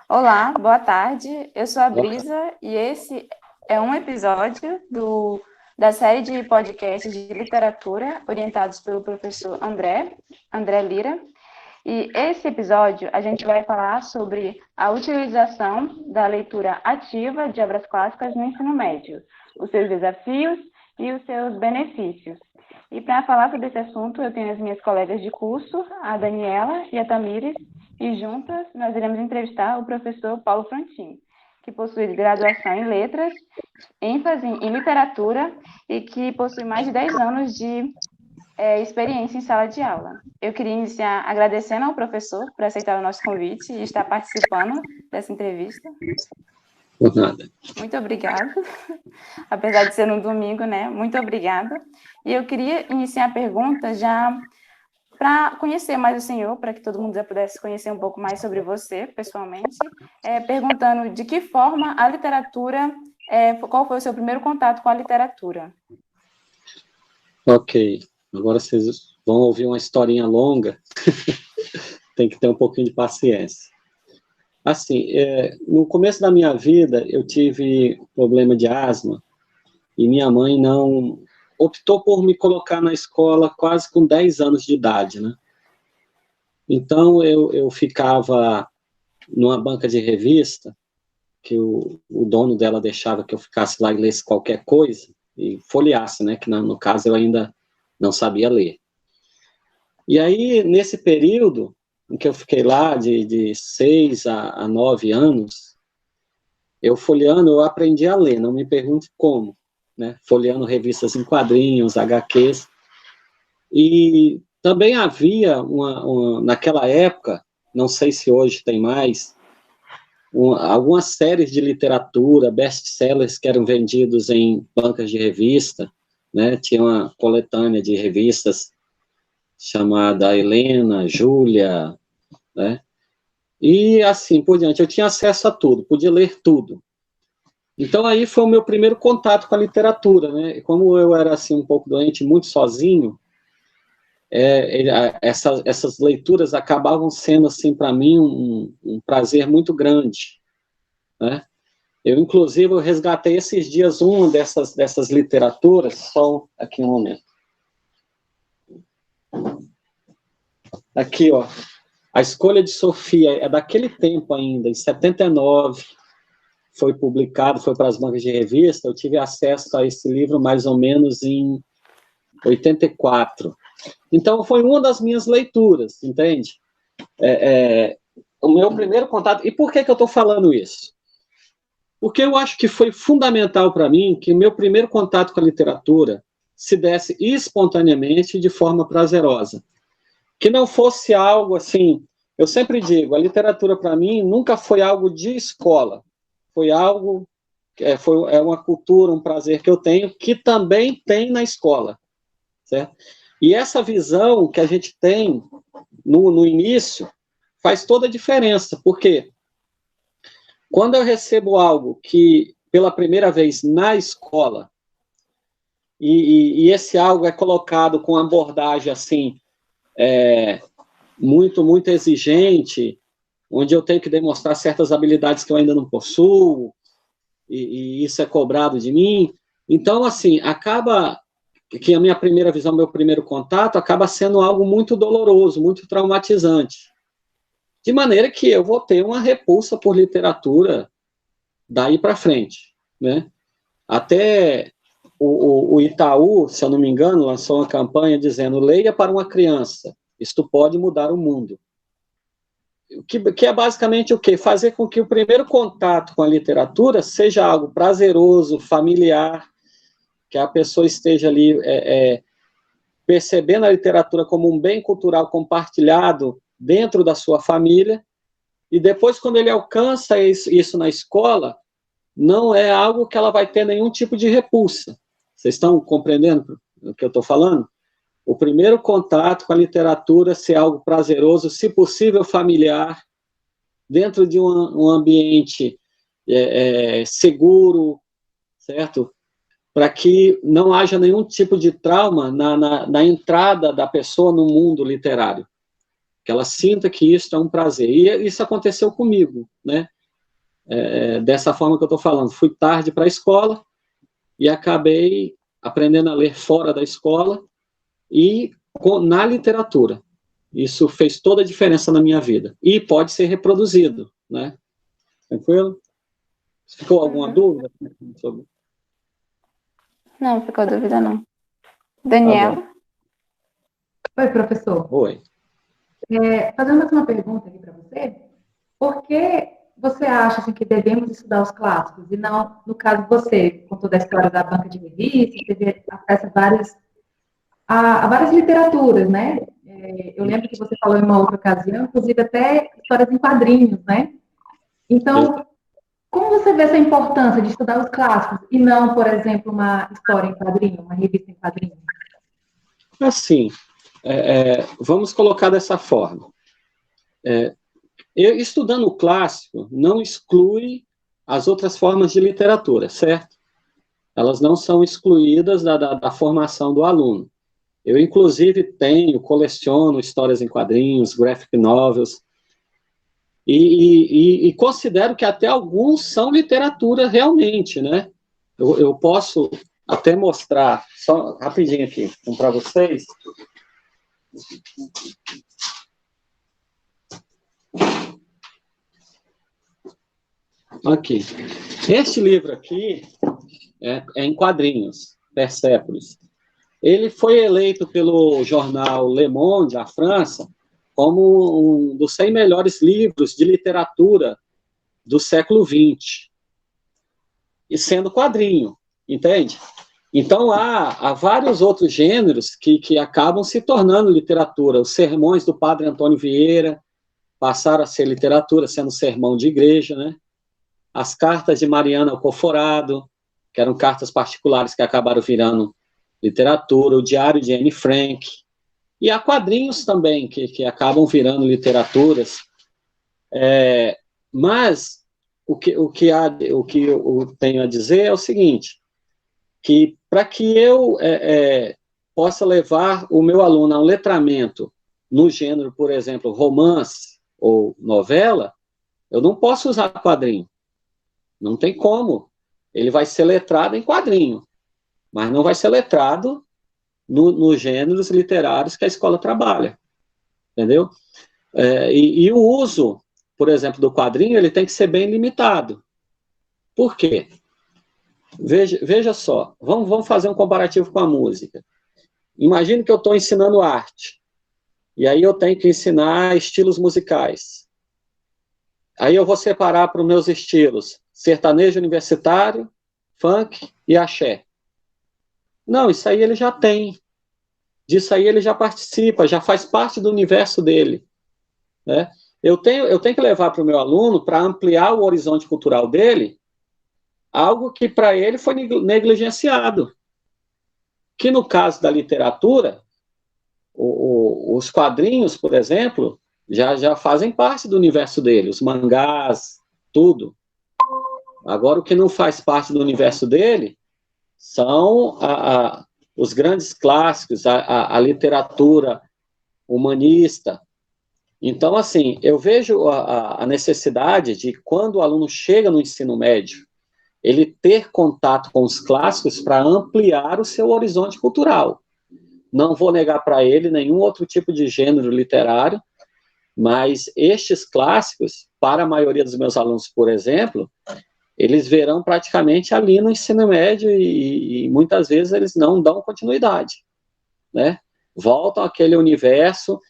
Olá, boa tarde. Eu sou a Boa Brisa e esse é um episódio da série de podcasts de literatura orientados pelo professor André Lira. E esse episódio a gente vai falar sobre a utilização da leitura ativa de obras clássicas no ensino médio, os seus desafios e os seus benefícios. E para falar sobre esse assunto, eu tenho as minhas colegas de curso, a Daniela e a Tamires, e juntas nós iremos entrevistar o professor Paulo Frontin, que possui graduação em letras, ênfase em literatura e que possui mais de 10 anos de experiência em sala de aula. Eu queria iniciar agradecendo ao professor por aceitar o nosso convite e estar participando dessa entrevista. por nada. Muito obrigada. Apesar de ser no domingo, né? Muito obrigada. E eu queria iniciar a pergunta já para conhecer mais o senhor, para que todo mundo já pudesse conhecer um pouco mais sobre você, pessoalmente, perguntando de que forma a literatura, qual foi o seu primeiro contato com a literatura? Ok, agora vocês vão ouvir uma historinha longa, tem que ter um pouquinho de paciência. Assim, no começo da minha vida, eu tive problema de asma, e minha mãe não optou por me colocar na escola quase com 10 anos de idade, né? Então, eu ficava numa banca de revista, que o dono dela deixava que eu ficasse lá e lesse qualquer coisa, e folheasse, né? Que no caso eu ainda não sabia ler. E aí, nesse período em que eu fiquei lá, de 6 a 9 anos, eu folheando, eu aprendi a ler, não me pergunte como, né? Folheando revistas em quadrinhos, HQs, e também havia, naquela época, não sei se hoje tem mais, algumas séries de literatura, best-sellers que eram vendidos em bancas de revista, né? Tinha uma coletânea de revistas chamada Helena, Júlia, né? E assim por diante, eu tinha acesso a tudo, podia ler tudo. Então aí foi o meu primeiro contato com a literatura, né? Como eu era assim um pouco doente, muito sozinho, essas leituras acabavam sendo assim para mim um prazer muito grande, né? Eu inclusive eu resgatei esses dias uma dessas literaturas, só aqui um momento. Aqui, ó. A Escolha de Sofia é daquele tempo ainda, em 79, foi publicado, foi para as bancas de revista, eu tive acesso a esse livro mais ou menos em 84. Então, foi uma das minhas leituras, entende? O meu primeiro contato... E por que eu estou falando isso? Porque eu acho que foi fundamental para mim que o meu primeiro contato com a literatura se desse espontaneamente de forma prazerosa. Que não fosse algo assim... Eu sempre digo, a literatura para mim nunca foi algo de escola. Foi algo... É uma cultura, um prazer que eu tenho, que também tem na escola, certo? E essa visão que a gente tem no início faz toda a diferença, porque quando eu recebo algo que, pela primeira vez na escola, e esse algo é colocado com abordagem assim, muito exigente, onde eu tenho que demonstrar certas habilidades que eu ainda não possuo, e isso é cobrado de mim, então, assim, acaba que a minha primeira visão, meu primeiro contato, acaba sendo algo muito doloroso, muito traumatizante. De maneira que eu vou ter uma repulsa por literatura daí para frente, né? Até o Itaú, se eu não me engano, lançou uma campanha dizendo: leia para uma criança, isto pode mudar o mundo. Que é basicamente o quê? Fazer com que o primeiro contato com a literatura seja algo prazeroso, familiar, que a pessoa esteja ali percebendo a literatura como um bem cultural compartilhado dentro da sua família, e depois, quando ele alcança isso na escola, não é algo que ela vai ter nenhum tipo de repulsa. Vocês estão compreendendo o que eu estou falando? O primeiro contato com a literatura ser algo prazeroso, se possível familiar, dentro de um ambiente seguro, certo? Para que não haja nenhum tipo de trauma na entrada da pessoa no mundo literário. Que ela sinta que isso é um prazer. E isso aconteceu comigo, né? dessa forma que eu estou falando. Fui tarde para a escola e acabei aprendendo a ler fora da escola e na literatura. Isso fez toda a diferença na minha vida. E pode ser reproduzido, né? Tranquilo? Ficou alguma dúvida sobre? Não, ficou dúvida não. Tá Daniela? bom. Oi, professor. Oi. Fazendo mais uma pergunta aqui para você, por que você acha assim, que devemos estudar os clássicos? E não, no caso, você, com toda a história da banca de revistas, teve acesso a várias literaturas, né? Eu lembro que você falou em uma outra ocasião, inclusive até histórias em quadrinhos, né? Então, como você vê essa importância de estudar os clássicos e não, por exemplo, uma história em quadrinho, uma revista em quadrinho? Assim, vamos colocar dessa forma. Estudando o clássico não exclui as outras formas de literatura, certo? Elas não são excluídas da formação do aluno. Eu, inclusive, coleciono histórias em quadrinhos, graphic novels, e considero que até alguns são literatura realmente, né? Eu posso até mostrar, só rapidinho aqui, para vocês. Aqui. Este livro aqui é em quadrinhos, Persépolis. Ele foi eleito pelo jornal Le Monde, da França, como um dos 100 melhores livros de literatura do século XX. E sendo quadrinho, entende? Então, há vários outros gêneros que acabam se tornando literatura. Os sermões do padre Antônio Vieira passaram a ser literatura, sendo sermão de igreja, né? As cartas de Mariana Alcoforado, que eram cartas particulares que acabaram virando literatura, o diário de Anne Frank, e há quadrinhos também que acabam virando literaturas. Mas o que eu tenho a dizer é o seguinte, que para que eu possa levar o meu aluno a um letramento no gênero, por exemplo, romance ou novela, eu não posso usar quadrinho. Não tem como. Ele vai ser letrado em quadrinho, mas não vai ser letrado nos gêneros literários que a escola trabalha. Entendeu? E o uso, por exemplo, do quadrinho, ele tem que ser bem limitado. Por quê? Veja só, vamos fazer um comparativo com a música. Imagine que eu estou ensinando arte, e aí eu tenho que ensinar estilos musicais. Aí eu vou separar para os meus estilos sertanejo universitário, funk e axé. Não, isso aí ele já tem. Disso aí ele já participa, já faz parte do universo dele. Né? Eu tenho que levar para o meu aluno, para ampliar o horizonte cultural dele, algo que para ele foi negligenciado. Que no caso da literatura, os quadrinhos, por exemplo, já fazem parte do universo dele, os mangás, tudo. Agora, o que não faz parte do universo dele são os grandes clássicos, a literatura humanista. Então, assim, eu vejo a necessidade de, quando o aluno chega no ensino médio, ele ter contato com os clássicos para ampliar o seu horizonte cultural. Não vou negar para ele nenhum outro tipo de gênero literário, mas estes clássicos, para a maioria dos meus alunos, por exemplo, eles verão praticamente ali no ensino médio e muitas vezes eles não dão continuidade, né? Voltam àquele universo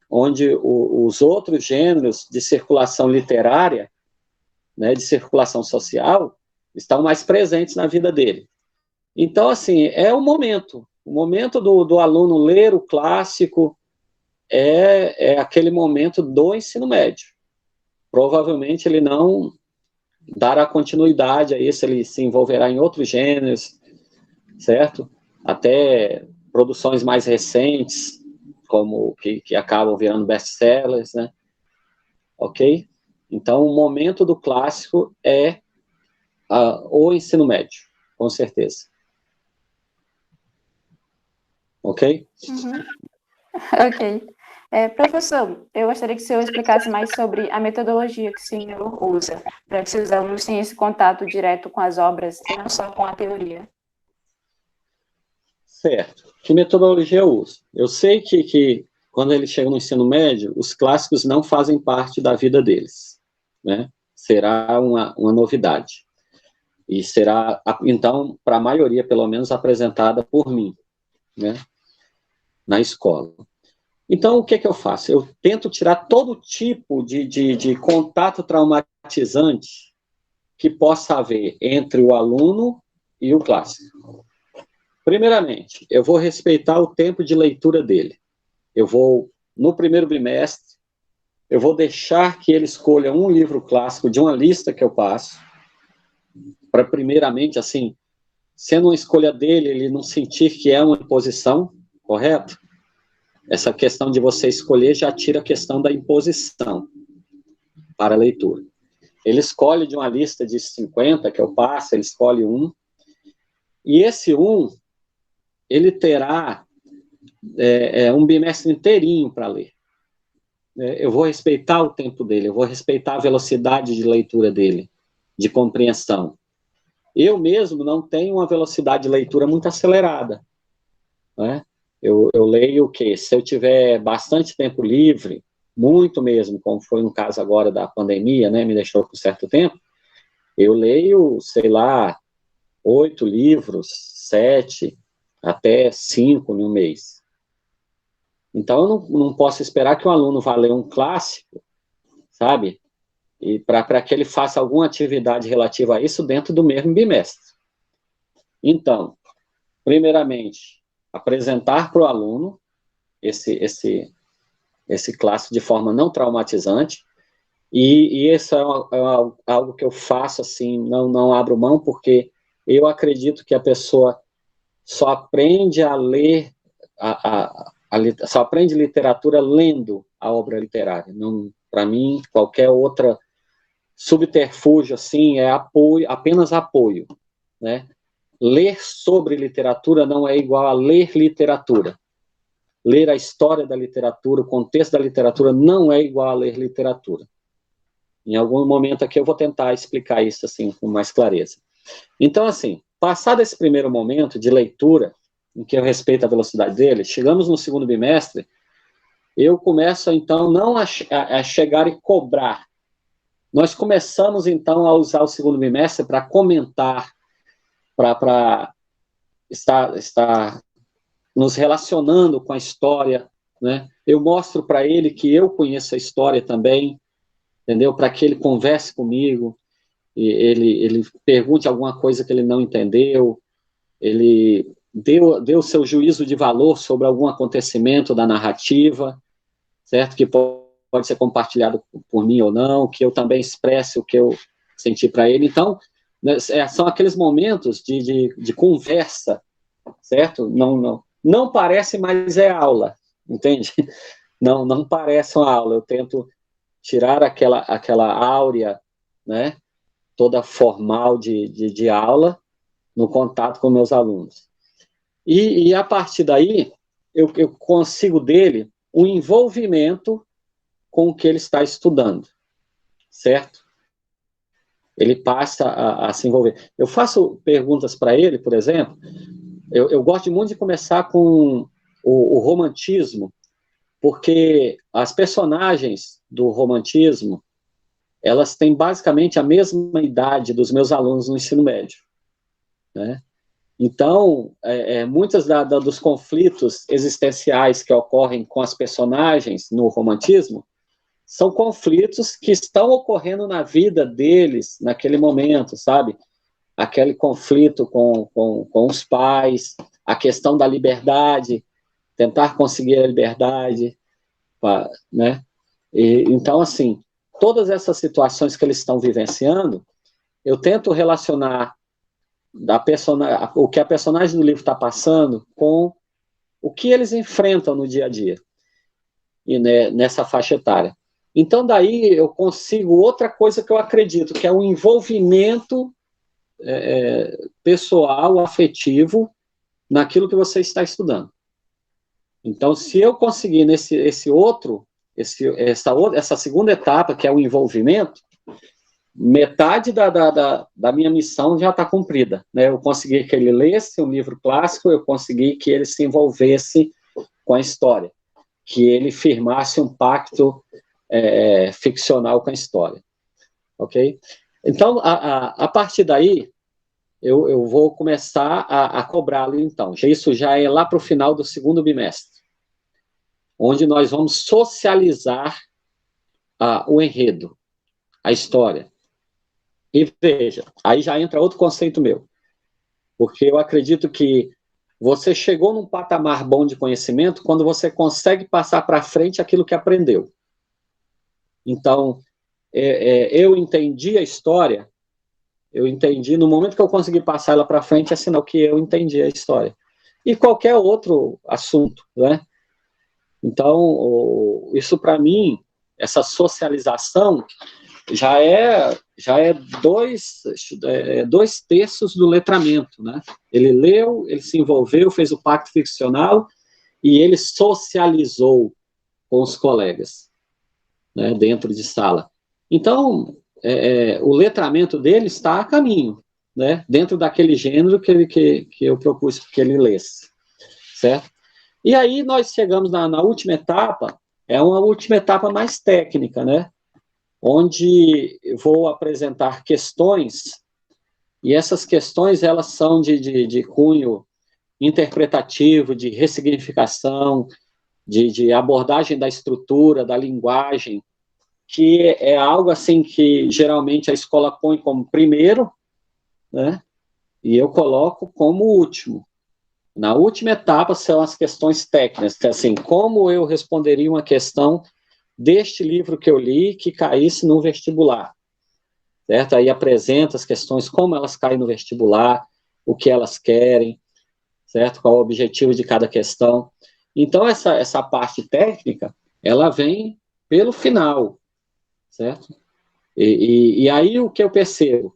onde os outros gêneros de circulação literária, né, de circulação social, estão mais presentes na vida dele. Então, assim, é o momento do aluno ler o clássico é aquele momento do ensino médio. Provavelmente ele não dará continuidade a isso, ele se envolverá em outros gêneros, certo? Até produções mais recentes, como que acabam virando best-sellers, né? Ok? Então, o momento do clássico é o ensino médio, com certeza. Ok? Ok. Professor, eu gostaria que o senhor explicasse mais sobre a metodologia que o senhor usa, para que os alunos tenham esse contato direto com as obras e não só com a teoria. Certo. Que metodologia eu uso? Eu sei que quando eles chegam no ensino médio, os clássicos não fazem parte da vida deles, né? Será uma novidade. E será, então, para a maioria, pelo menos, apresentada por mim, né? Na escola. Então, o que eu faço? Eu tento tirar todo tipo de contato traumatizante que possa haver entre o aluno e o clássico. Primeiramente, eu vou respeitar o tempo de leitura dele. Eu vou, no primeiro bimestre, eu vou deixar que ele escolha um livro clássico de uma lista que eu passo, para primeiramente, assim, sendo uma escolha dele, ele não sentir que é uma imposição, correto? Essa questão de você escolher já tira a questão da imposição para a leitura. Ele escolhe de uma lista de 50 que eu passo, ele escolhe um, e esse um, ele terá um bimestre inteirinho para ler. Eu vou respeitar o tempo dele, eu vou respeitar a velocidade de leitura dele, de compreensão. Eu mesmo não tenho uma velocidade de leitura muito acelerada, né? Eu leio o quê? Se eu tiver bastante tempo livre, muito mesmo, como foi no caso agora da pandemia, né, me deixou por certo tempo, eu leio, sei lá, 8 livros, 7, até 5 no mês. Então, eu não posso esperar que o aluno vá ler um clássico, sabe? E para que ele faça alguma atividade relativa a isso dentro do mesmo bimestre. Então, primeiramente, apresentar para o aluno esse clássico de forma não traumatizante, e isso é algo que eu faço, assim, não abro mão, porque eu acredito que a pessoa só aprende a ler, só aprende literatura lendo a obra literária. Para mim, qualquer outra subterfúgio, assim, é apoio, apenas apoio, né? Ler sobre literatura não é igual a ler literatura. Ler a história da literatura, o contexto da literatura, não é igual a ler literatura. Em algum momento aqui eu vou tentar explicar isso, assim, com mais clareza. Então, assim, passado esse primeiro momento de leitura, em que eu respeito a velocidade dele, chegamos no segundo bimestre, eu começo, então, não a chegar e cobrar. Nós começamos, então, a usar o segundo bimestre para comentar, para estar nos relacionando com a história, né? Eu mostro para ele que eu conheço a história também, entendeu? Para que ele converse comigo, e ele pergunte alguma coisa que ele não entendeu, ele deu o seu juízo de valor sobre algum acontecimento da narrativa, certo? Que pode ser compartilhado por mim ou não, que eu também expresse o que eu senti para ele. Então, né, são aqueles momentos de conversa, certo? Não parece, mas é aula, entende? Não parece uma aula. Eu tento tirar aquela áurea, né, toda formal de aula, no contato com meus alunos. E a partir daí, eu consigo dele um envolvimento com o que ele está estudando, certo? Ele passa a se envolver. Eu faço perguntas para ele, por exemplo, eu gosto muito de começar com o romantismo, porque as personagens do romantismo, elas têm basicamente a mesma idade dos meus alunos no ensino médio, né? Então, muitos dos conflitos existenciais que ocorrem com as personagens no romantismo são conflitos que estão ocorrendo na vida deles naquele momento, sabe? Aquele conflito com os pais, a questão da liberdade, tentar conseguir a liberdade, né? Então, assim, todas essas situações que eles estão vivenciando, eu tento relacionar o que a personagem do livro está passando com o que eles enfrentam no dia a dia, e né, nessa faixa etária. Então, daí eu consigo outra coisa que eu acredito, que é um envolvimento pessoal, afetivo, naquilo que você está estudando. Então, se eu conseguir essa segunda etapa, que é o envolvimento, metade da minha missão já está cumprida, né? Eu consegui que ele lesse um livro clássico, eu consegui que ele se envolvesse com a história, que ele firmasse um pacto ficcional com a história, ok? Então, a partir daí, eu vou começar a cobrá-lo, então. Isso já é lá para o final do segundo bimestre, onde nós vamos socializar o enredo, a história. E veja, aí já entra outro conceito meu, porque eu acredito que você chegou num patamar bom de conhecimento quando você consegue passar para frente aquilo que aprendeu. Então, eu entendi a história, eu entendi, no momento que eu consegui passar ela para frente, é sinal que eu entendi a história. E qualquer outro assunto, né? Então, isso para mim, essa socialização, já é 2/3 do letramento, né? Ele leu, ele se envolveu, fez o pacto ficcional e ele socializou com os colegas, né, dentro de sala. Então, o letramento dele está a caminho, né, dentro daquele gênero que eu propus que ele lesse, certo? E aí nós chegamos na última etapa, é uma última etapa mais técnica, né, onde vou apresentar questões, e essas questões elas são de cunho interpretativo, de ressignificação, de abordagem da estrutura, da linguagem, que é algo assim que geralmente a escola põe como primeiro, né? E eu coloco como último. Na última etapa são as questões técnicas, que assim, como eu responderia uma questão deste livro que eu li que caísse no vestibular, certo? Aí apresenta as questões, como elas caem no vestibular, o que elas querem, certo? Qual o objetivo de cada questão. Então, essa parte técnica, ela vem pelo final, certo? E aí o que eu percebo?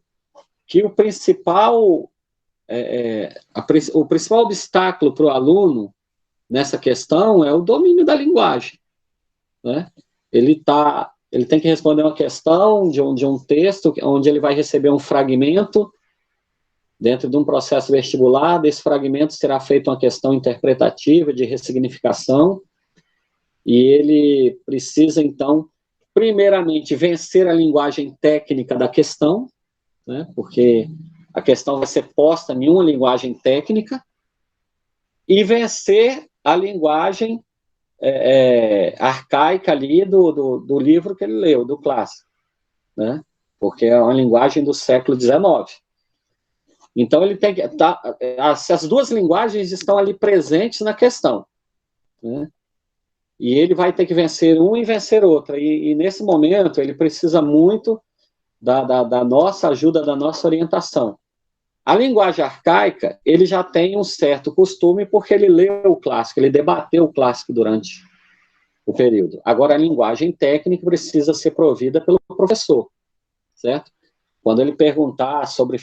Que o principal obstáculo para o aluno nessa questão é o domínio da linguagem, né? Ele tem que responder uma questão de um texto, onde ele vai receber um fragmento dentro de um processo vestibular. Desse fragmento será feita uma questão interpretativa de ressignificação, e ele precisa, então, primeiramente, vencer a linguagem técnica da questão, né, porque a questão vai ser posta em uma linguagem técnica, e vencer a linguagem arcaica ali do livro que ele leu, do clássico, né, porque é uma linguagem do século XIX. Então, ele tem que as duas linguagens estão ali presentes na questão, né? E ele vai ter que vencer um e vencer outra. E nesse momento, ele precisa muito da nossa ajuda, da nossa orientação. A linguagem arcaica, ele já tem um certo costume, porque ele leu o clássico, ele debateu o clássico durante o período. Agora, a linguagem técnica precisa ser provida pelo professor, certo? Quando ele perguntar sobre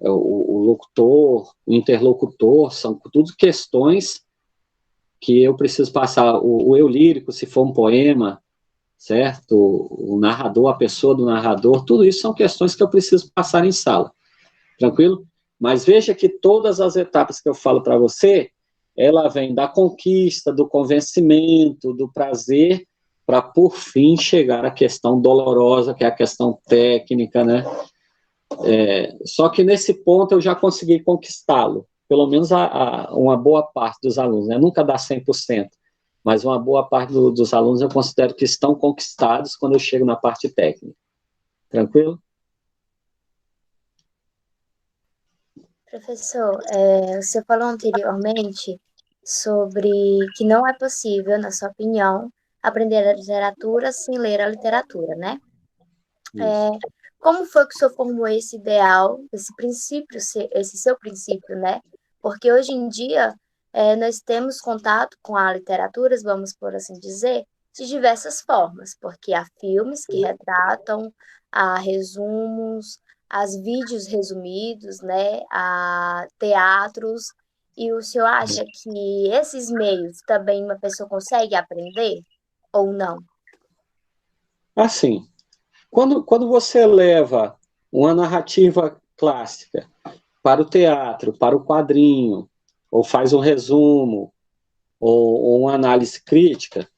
o locutor, o interlocutor, são tudo questões que eu preciso passar. O eu lírico, se for um poema, certo? O narrador, a pessoa do narrador, tudo isso são questões que eu preciso passar em sala. Tranquilo? Mas veja que todas as etapas que eu falo para você, ela vem da conquista, do convencimento, do prazer, para, por fim, chegar à questão dolorosa, que é a questão técnica, né? Só que nesse ponto eu já consegui conquistá-lo, pelo menos uma boa parte dos alunos, né? Nunca dá 100%, mas uma boa parte dos alunos eu considero que estão conquistados quando eu chego na parte técnica. Tranquilo? Professor, você falou anteriormente sobre que não é possível, na sua opinião, aprender a literatura sem ler a literatura, né? Como foi que o senhor formou esse ideal, esse princípio, esse seu princípio, né? Porque hoje em dia nós temos contato com a literatura, vamos por assim dizer, de diversas formas, porque há filmes que retratam, há resumos, as vídeos resumidos, né, a teatros, e o senhor acha que esses meios também uma pessoa consegue aprender ou não? Assim, quando você leva uma narrativa clássica para o teatro, para o quadrinho, ou faz um resumo, ou uma análise crítica,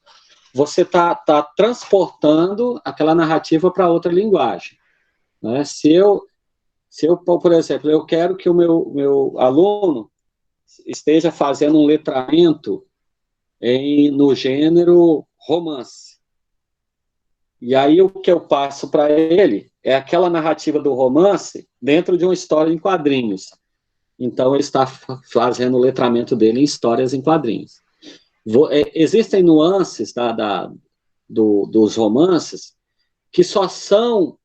você está transportando aquela narrativa para outra linguagem. Né? Se eu, por exemplo, eu quero que o meu aluno esteja fazendo um letramento no gênero romance. E aí o que eu passo para ele é aquela narrativa do romance dentro de uma história em quadrinhos. Então ele está fazendo o letramento dele em histórias em quadrinhos. Existem nuances dos romances que só são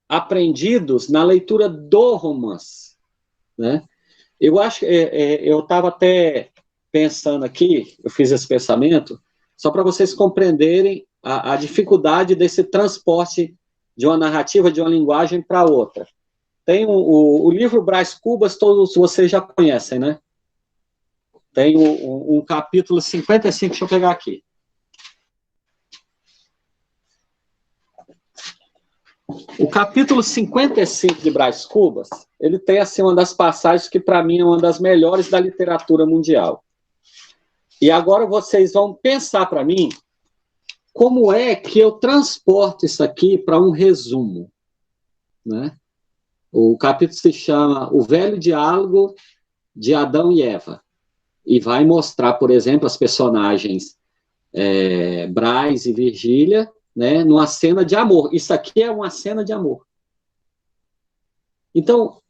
aprendidos na leitura do romance, né? Eu acho, eu estava até pensando aqui, eu fiz esse pensamento, só para vocês compreenderem a dificuldade desse transporte de uma narrativa, de uma linguagem para outra. Tem o livro Brás Cubas, todos vocês já conhecem, né? Tem um capítulo 55, deixa eu pegar aqui. O capítulo 55 de Brás Cubas, ele tem assim, uma das passagens que, para mim, é uma das melhores da literatura mundial. E agora vocês vão pensar para mim como é que eu transporto isso aqui para um resumo. Né? O capítulo se chama O Velho Diálogo de Adão e Eva. E vai mostrar, por exemplo, as personagens Brás e Virgília, né, numa cena de amor. Isso aqui é uma cena de amor. Então,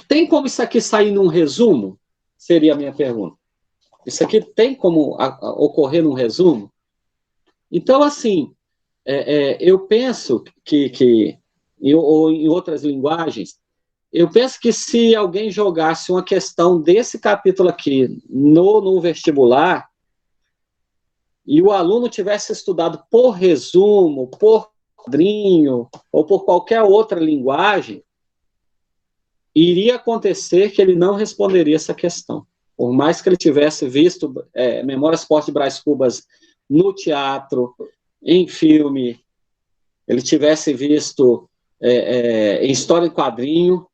tem como isso aqui sair num resumo? Seria a minha pergunta. Isso aqui tem como ocorrer num resumo? Então, assim, eu penso ou em outras linguagens, eu penso que se alguém jogasse uma questão desse capítulo aqui no vestibular, e o aluno tivesse estudado por resumo, por quadrinho, ou por qualquer outra linguagem, iria acontecer que ele não responderia essa questão. Por mais que ele tivesse visto Memórias Fortes de Brás Cubas no teatro, em filme, ele tivesse visto em história em quadrinho,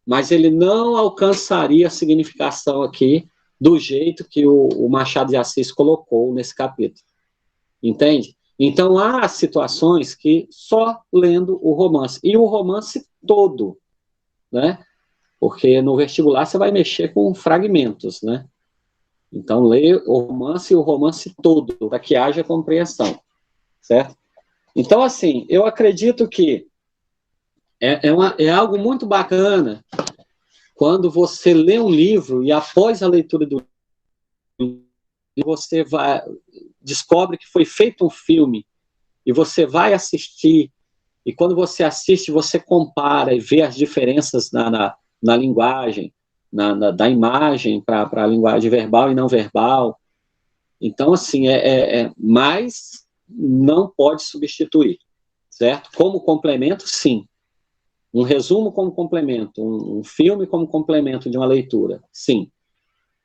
mas ele não alcançaria a significação aqui do jeito que o Machado de Assis colocou nesse capítulo. Entende? Então, há situações que só lendo o romance, e o romance todo, né? Porque no vestibular você vai mexer com fragmentos, né? Então, leia o romance todo, para que haja compreensão, certo? Então, assim, eu acredito que é algo muito bacana quando você lê um livro e após a leitura do livro, você descobre que foi feito um filme e você vai assistir, e quando você assiste, você compara e vê as diferenças na linguagem, da imagem para a linguagem verbal e não verbal. Então, assim, mas não pode substituir, certo? Como complemento, sim. Um resumo como complemento, um filme como complemento de uma leitura, sim.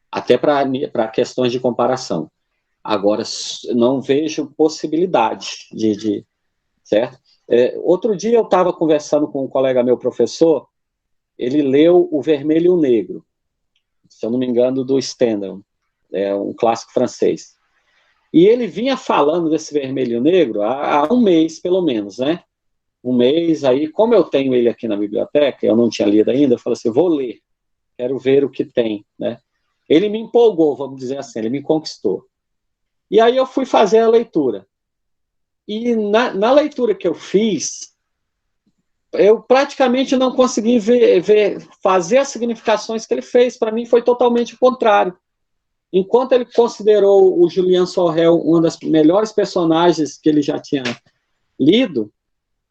Até para questões de comparação. Agora, não vejo possibilidade certo? Outro dia eu estava conversando com um colega meu, professor, ele leu O Vermelho e o Negro, se eu não me engano, do Stendhal, um clássico francês. E ele vinha falando desse Vermelho e o Negro há um mês, pelo menos, né? Um mês, aí, como eu tenho ele aqui na biblioteca, eu não tinha lido ainda, eu falei assim, vou ler, quero ver o que tem, né? Ele me empolgou, vamos dizer assim, ele me conquistou. E aí eu fui fazer a leitura. E na leitura que eu fiz, eu praticamente não consegui fazer as significações que ele fez. Para mim foi totalmente o contrário. Enquanto ele considerou o Julian Sorel uma das melhores personagens que ele já tinha lido,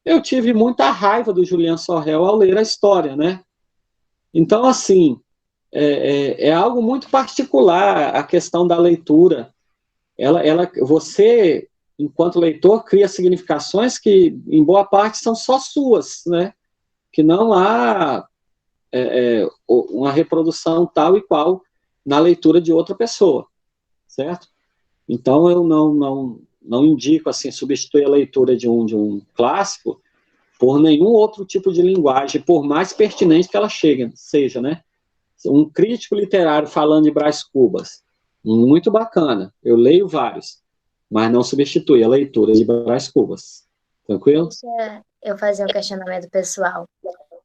eu tive muita raiva do Julian Sorel ao ler a história, né? Então, assim, é algo muito particular a questão da leitura. Você, enquanto leitor, cria significações que, em boa parte, são só suas, né? que não há uma reprodução tal e qual na leitura de outra pessoa, certo? Então, eu não indico, assim, substituir a leitura de um clássico por nenhum outro tipo de linguagem, por mais pertinente que ela seja, né? Um crítico literário falando de Brás Cubas, muito bacana, eu leio vários, mas não substitui a leitura de Brás Cubas. Tranquilo? Deixa eu fazer um questionamento pessoal.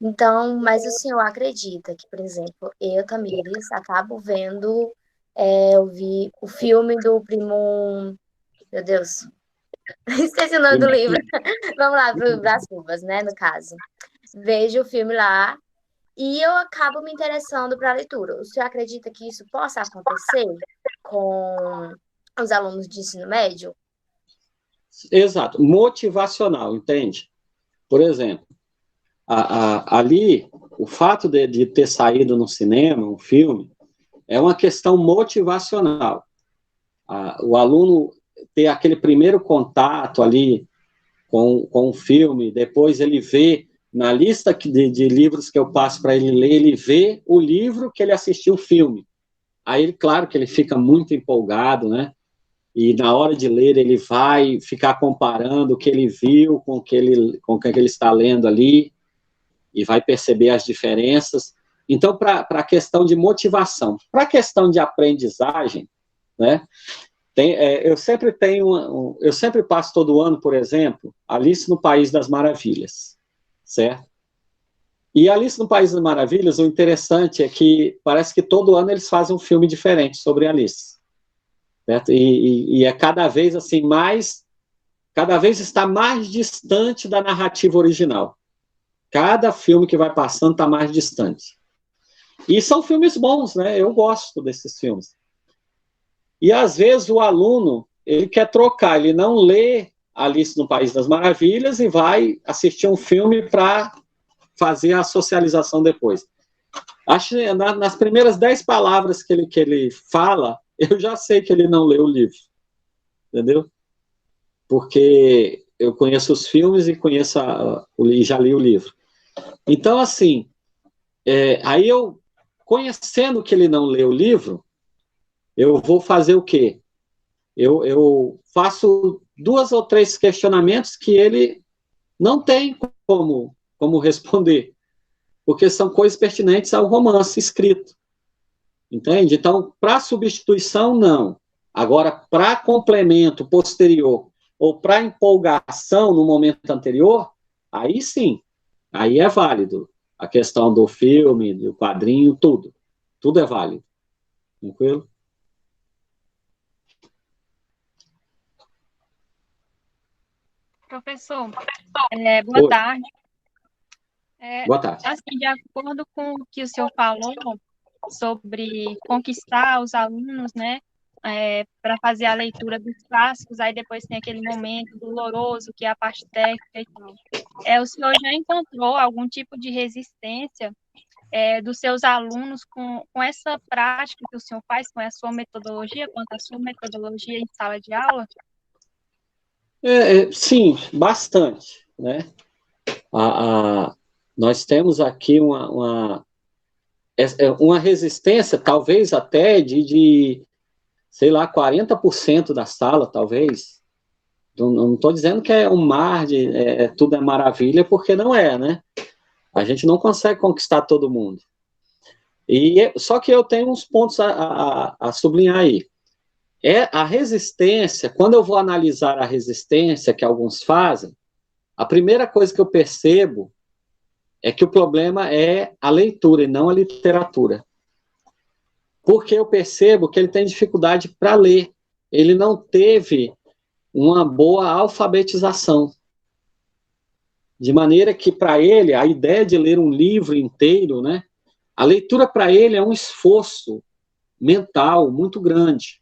Então, mas o senhor acredita que, por exemplo, eu, Tamires, acabo vendo, eu vi o filme do Primo, meu Deus, esqueci o nome do livro. Vamos lá, pro Brás Cubas, né, no caso. Vejo o filme lá e eu acabo me interessando para a leitura. O senhor acredita que isso possa acontecer com os alunos de ensino médio? Exato, motivacional, entende? Por exemplo, ali, o fato de ter saído no cinema, um filme, é uma questão motivacional. O aluno ter aquele primeiro contato ali com o filme, depois ele vê, na lista de livros que eu passo para ele ler, ele vê o livro que ele assistiu o filme. Aí, claro que ele fica muito empolgado, né? E na hora de ler, ele vai ficar comparando o que ele viu com o que ele está lendo ali, e vai perceber as diferenças. Então, para a questão de motivação, para a questão de aprendizagem, né, eu sempre passo todo ano, por exemplo, Alice no País das Maravilhas, certo? E Alice no País das Maravilhas, o interessante é que parece que todo ano eles fazem um filme diferente sobre Alice, certo? E é cada vez assim cada vez está mais distante da narrativa original. Cada filme que vai passando está mais distante. E são filmes bons, né? Eu gosto desses filmes. E, às vezes, o aluno, ele quer trocar, ele não lê Alice no País das Maravilhas e vai assistir um filme para fazer a socialização depois. Acho que nas primeiras 10 palavras que ele fala, eu já sei que ele não leu o livro. Entendeu? Porque eu conheço os filmes e já li o livro. Então, assim, aí eu, conhecendo que ele não leu o livro, eu vou fazer o quê? Eu faço 2 ou 3 questionamentos que ele não tem como responder, porque são coisas pertinentes ao romance escrito. Entende? Então, para substituição, não. Agora, para complemento posterior ou para empolgação no momento anterior, aí sim. Aí é válido. A questão do filme, do quadrinho, tudo. Tudo é válido. Tranquilo? Professor, boa Oi. tarde. Boa tarde. Assim, de acordo com o que o senhor falou sobre conquistar os alunos, né, para fazer a leitura dos clássicos, aí depois tem aquele momento doloroso, que é a parte técnica e tal. O senhor já encontrou algum tipo de resistência dos seus alunos com essa prática que o senhor faz, com a sua metodologia, quanto à sua metodologia em sala de aula? Sim, bastante, né? Nós temos aqui uma resistência, talvez até sei lá, 40% da sala, talvez. Não estou dizendo que é um mar tudo é maravilha, porque não é, né? A gente não consegue conquistar todo mundo. Só que eu tenho uns pontos a sublinhar aí. A resistência, quando eu vou analisar a resistência que alguns fazem, a primeira coisa que eu percebo é que o problema é a leitura e não a literatura. Porque eu percebo que ele tem dificuldade para ler. Ele não teve uma boa alfabetização. De maneira que, para ele, a ideia de ler um livro inteiro, né, a leitura para ele é um esforço mental muito grande.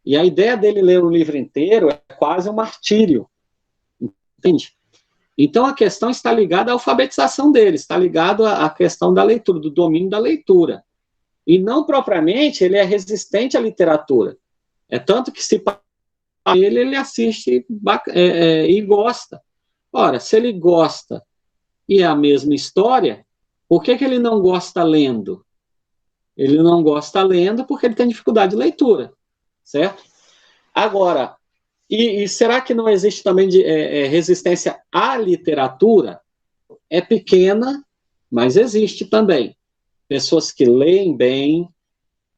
E a ideia dele ler um livro inteiro é quase um martírio. Entende? Então, a questão está ligada à alfabetização dele, está ligada à questão da leitura, do domínio da leitura. E não propriamente ele é resistente à literatura. É tanto que se para ele assiste e gosta. Ora, se ele gosta e é a mesma história, por que ele não gosta lendo? Ele não gosta lendo porque ele tem dificuldade de leitura, certo? Agora, e será que não existe também resistência à literatura? É pequena, mas existe também. Pessoas que leem bem,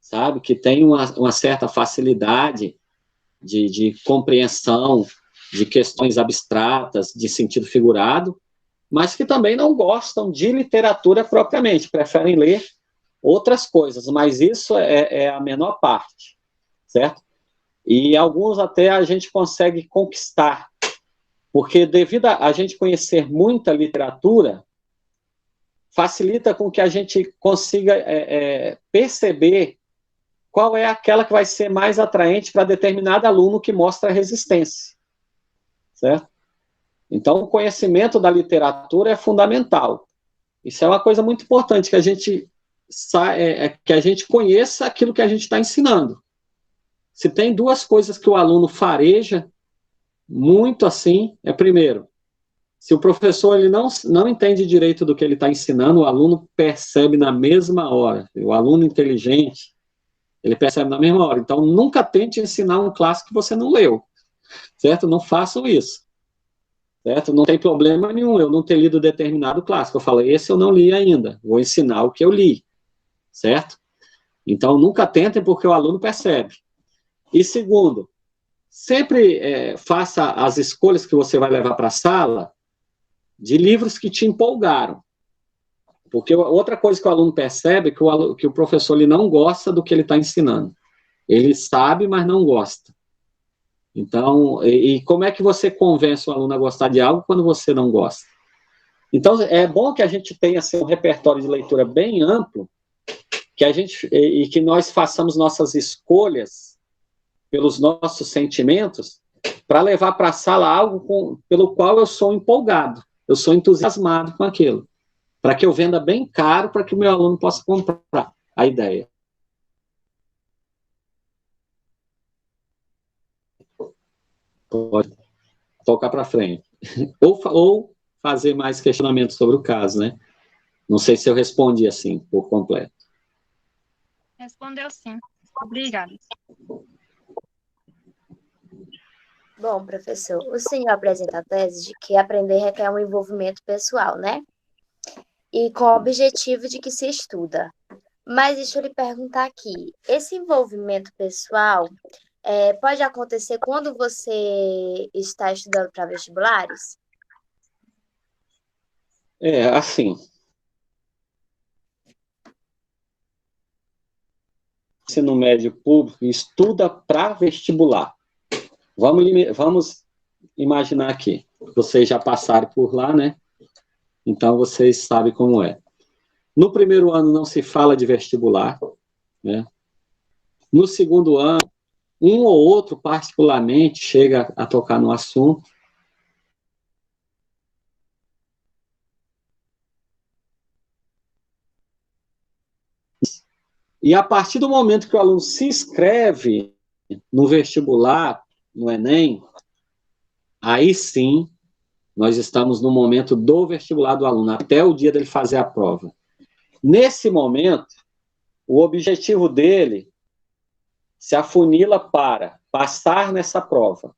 sabe, que têm uma certa facilidade de compreensão de questões abstratas, de sentido figurado, mas que também não gostam de literatura propriamente, preferem ler outras coisas, mas isso é a menor parte, certo? E alguns até a gente consegue conquistar, porque devido a gente conhecer muita literatura, facilita com que a gente consiga perceber qual é aquela que vai ser mais atraente para determinado aluno que mostra resistência, certo? Então, o conhecimento da literatura é fundamental. Isso é uma coisa muito importante, que a gente conheça aquilo que a gente está ensinando. Se tem duas coisas que o aluno fareja muito assim, primeiro, se o professor ele não entende direito do que ele está ensinando, o aluno percebe na mesma hora. O aluno inteligente, ele percebe na mesma hora. Então, nunca tente ensinar um clássico que você não leu, certo? Não façam isso, certo? Não tem problema nenhum eu não ter lido determinado clássico. Eu falo, esse eu não li ainda, vou ensinar o que eu li, certo? Então, nunca tentem porque o aluno percebe. E segundo, sempre faça as escolhas que você vai levar para a sala de livros que te empolgaram. Porque outra coisa que o aluno percebe é que o professor ele não gosta do que ele está ensinando. Ele sabe, mas não gosta. Então, e como é que você convence o aluno a gostar de algo quando você não gosta? Então, é bom que a gente tenha assim, um repertório de leitura bem amplo, e que nós façamos nossas escolhas pelos nossos sentimentos, para levar para a sala algo pelo qual eu sou empolgado, eu sou entusiasmado com aquilo, para que eu venda bem caro, para que o meu aluno possa comprar a ideia. Pode tocar para frente. Ou fazer mais questionamentos sobre o caso, né? Não sei se eu respondi assim, por completo. Respondeu sim. Obrigada. Bom, professor, o senhor apresenta a tese de que aprender requer um envolvimento pessoal, né? E com o objetivo de que se estuda. Mas deixa eu lhe perguntar aqui, esse envolvimento pessoal pode acontecer quando você está estudando para vestibulares? Assim, ensino médio público estuda para vestibular. Vamos imaginar aqui, vocês já passaram por lá, né? Então, vocês sabem como é. No primeiro ano não se fala de vestibular, né? No segundo ano, um ou outro particularmente chega a tocar no assunto. E a partir do momento que o aluno se inscreve no vestibular, no Enem, aí sim, nós estamos no momento do vestibular do aluno, até o dia dele fazer a prova. Nesse momento, o objetivo dele se afunila para passar nessa prova.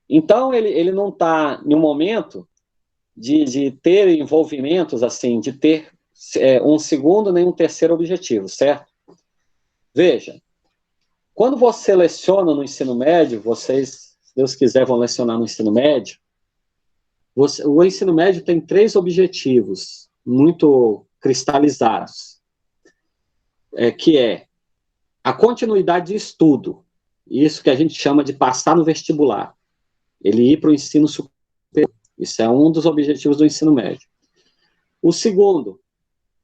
Então, ele não está em um momento de ter envolvimentos, assim, de ter um segundo nem um terceiro objetivo, certo? Veja, quando você leciona no ensino médio, vocês, se Deus quiser, vão lecionar no ensino médio, o ensino médio tem 3 objetivos muito cristalizados, que é a continuidade de estudo, isso que a gente chama de passar no vestibular, ele ir para o ensino superior, isso é um dos objetivos do ensino médio. O segundo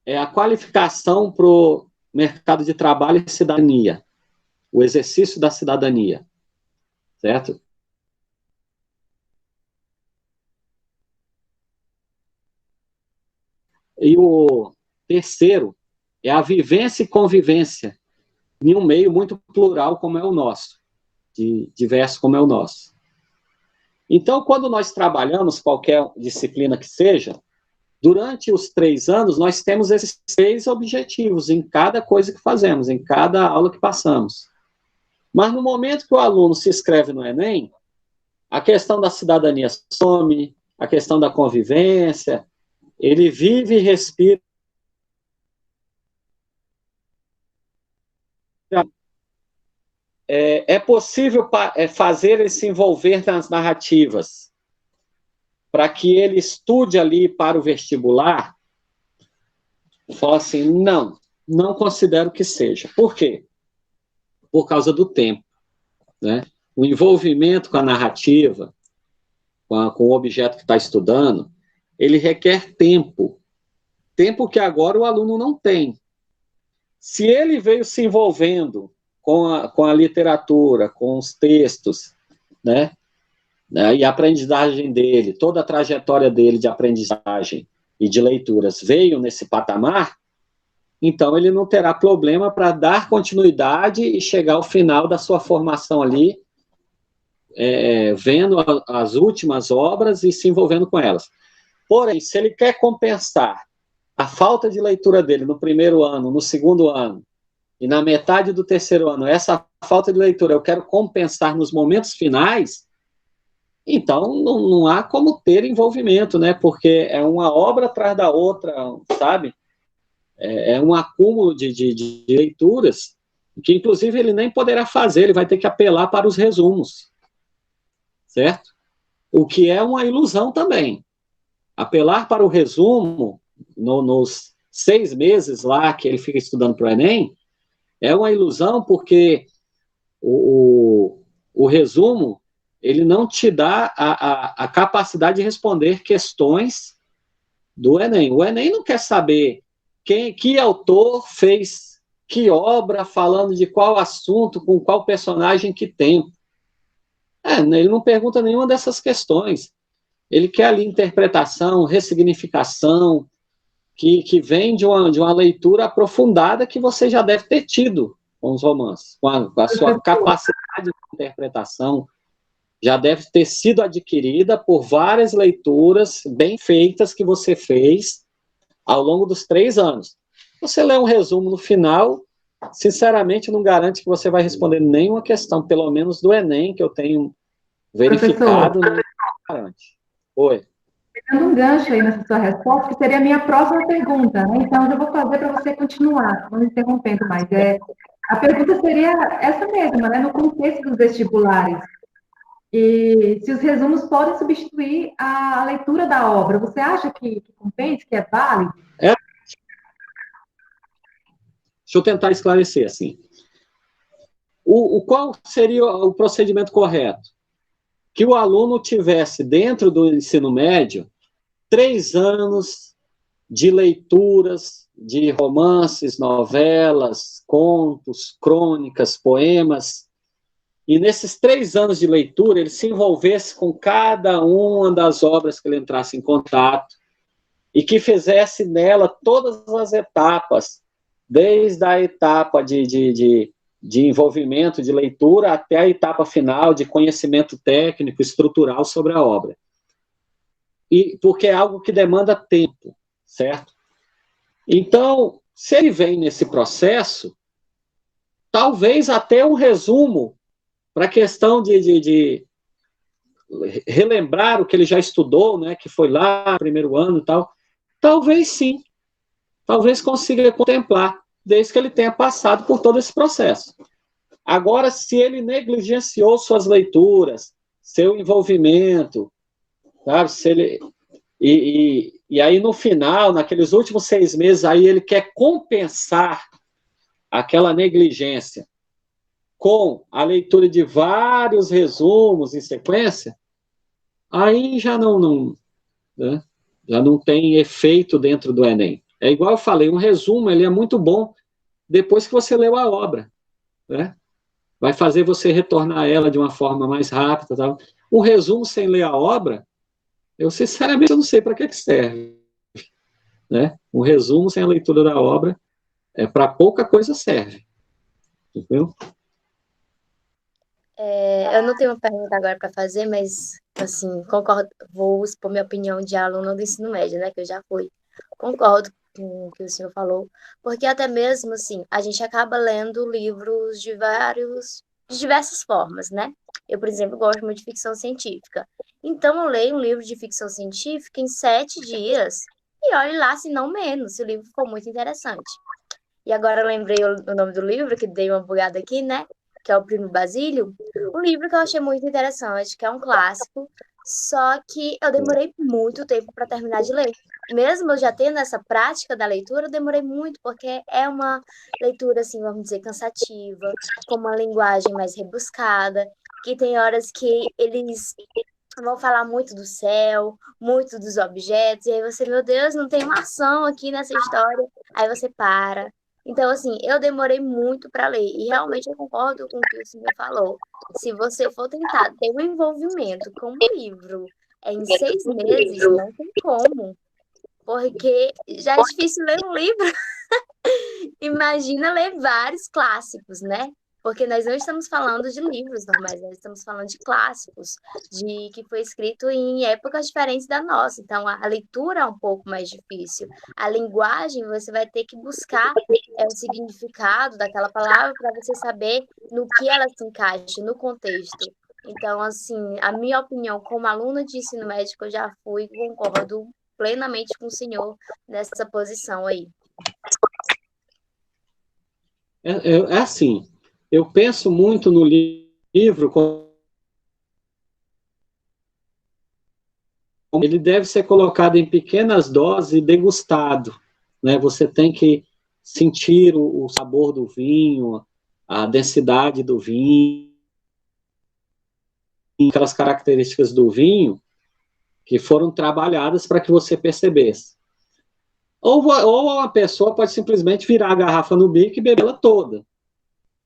é a qualificação para o mercado de trabalho e cidadania, o exercício da cidadania, certo? E o terceiro é a vivência e convivência em um meio muito plural como é o nosso, diverso como é o nosso. Então, quando nós trabalhamos qualquer disciplina que seja, durante os 3 anos, nós temos esses 3 objetivos em cada coisa que fazemos, em cada aula que passamos. Mas no momento que o aluno se inscreve no Enem, a questão da cidadania some, a questão da convivência, ele vive e respira. É possível fazer ele se envolver nas narrativas para que ele estude ali para o vestibular? Fala assim, não considero que seja. Por quê? Por causa do tempo, né? O envolvimento com a narrativa, com o objeto que está estudando, ele requer tempo. Tempo que agora o aluno não tem. Se ele veio se envolvendo com a literatura, com os textos, né? E a aprendizagem dele, toda a trajetória dele de aprendizagem e de leituras veio nesse patamar, então ele não terá problema para dar continuidade e chegar ao final da sua formação ali, vendo as últimas obras e se envolvendo com elas. Porém, se ele quer compensar a falta de leitura dele no primeiro ano, no segundo ano, e na metade do terceiro ano, essa falta de leitura eu quero compensar nos momentos finais, então não há como ter envolvimento, né? Porque é uma obra atrás da outra, sabe? É um acúmulo de leituras, que inclusive ele nem poderá fazer, ele vai ter que apelar para os resumos, certo? O que é uma ilusão também. Apelar para o resumo, nos 6 meses lá que ele fica estudando para o Enem, é uma ilusão porque o resumo, ele não te dá a capacidade de responder questões do Enem. O Enem não quer saber que autor fez que obra, falando de qual assunto, com qual personagem, que tempo. Ele não pergunta nenhuma dessas questões. Ele quer ali interpretação, ressignificação, que vem de uma leitura aprofundada que você já deve ter tido com os romances, com a sua capacidade de interpretação, já deve ter sido adquirida por várias leituras bem feitas que você fez ao longo dos 3 anos. Você lê um resumo no final, sinceramente, não garante que você vai responder nenhuma questão, pelo menos do Enem, que eu tenho verificado, não garante. Oi. Pegando um gancho aí nessa sua resposta, que seria a minha próxima pergunta, né? Então, eu já vou fazer para você continuar, não interrompendo mais. A pergunta seria essa mesma, né? No contexto dos vestibulares. E se os resumos podem substituir a leitura da obra, você acha que compensa, que é válido? Deixa eu tentar esclarecer, assim. Qual seria o procedimento correto? Que o aluno tivesse, dentro do ensino médio, 3 anos de leituras de romances, novelas, contos, crônicas, poemas, e nesses 3 anos de leitura ele se envolvesse com cada uma das obras que ele entrasse em contato e que fizesse nela todas as etapas, desde a etapa de envolvimento, de leitura, até a etapa final de conhecimento técnico, estrutural sobre a obra. E porque é algo que demanda tempo, certo? Então, se ele vem nesse processo, talvez até um resumo para a questão de relembrar o que ele já estudou, né, que foi lá no primeiro ano e tal, talvez sim, talvez consiga contemplar, desde que ele tenha passado por todo esse processo. Agora, se ele negligenciou suas leituras, seu envolvimento, sabe, se ele, e aí no final, naqueles últimos 6 meses, aí ele quer compensar aquela negligência com a leitura de vários resumos em sequência, aí já né, já não tem efeito dentro do Enem. É igual eu falei, um resumo ele é muito bom depois que você leu a obra, né? Vai fazer você retornar a ela de uma forma mais rápida. Tal. Um resumo sem ler a obra, eu sinceramente não sei para que serve. Né? Um resumo sem a leitura da obra, para pouca coisa serve. Entendeu? Eu não tenho uma pergunta agora para fazer, mas, assim, concordo, vou expor minha opinião de aluna do ensino médio, né, que eu já fui. Concordo com o que o senhor falou, porque até mesmo, assim, a gente acaba lendo livros de diversas formas, né? Eu, por exemplo, gosto muito de ficção científica. Então, eu leio um livro de ficção científica em 7 dias e olhe lá, se não menos, se o livro ficou muito interessante. E agora eu lembrei o nome do livro, que dei uma bugada aqui, né? Que é o Primo Basílio. Um livro que eu achei muito interessante, que é um clássico, só que eu demorei muito tempo para terminar de ler. Mesmo eu já tendo essa prática da leitura, eu demorei muito, porque é uma leitura, assim, vamos dizer, cansativa, com uma linguagem mais rebuscada, que tem horas que eles vão falar muito do céu, muito dos objetos, e aí você, meu Deus, não tem uma ação aqui nessa história. Aí você para. Então, assim, eu demorei muito para ler, e realmente eu concordo com o que o senhor falou. Se você for tentar ter um envolvimento com um livro em 6 meses, não tem como, porque já é difícil ler um livro. Imagina ler vários clássicos, né? Porque nós não estamos falando de livros normais, nós estamos falando de clássicos, de que foi escrito em épocas diferentes da nossa. Então, a leitura é um pouco mais difícil. A linguagem, você vai ter que buscar o significado daquela palavra para você saber no que ela se encaixa, no contexto. Então, assim, a minha opinião como aluna de ensino médio, eu já fui, concordo plenamente com o senhor nessa posição aí. É assim, eu penso muito no livro como ele deve ser colocado em pequenas doses e degustado, né? Você tem que sentir o sabor do vinho, a densidade do vinho, aquelas características do vinho que foram trabalhadas para que você percebesse. Ou a pessoa pode simplesmente virar a garrafa no bico e beber ela toda,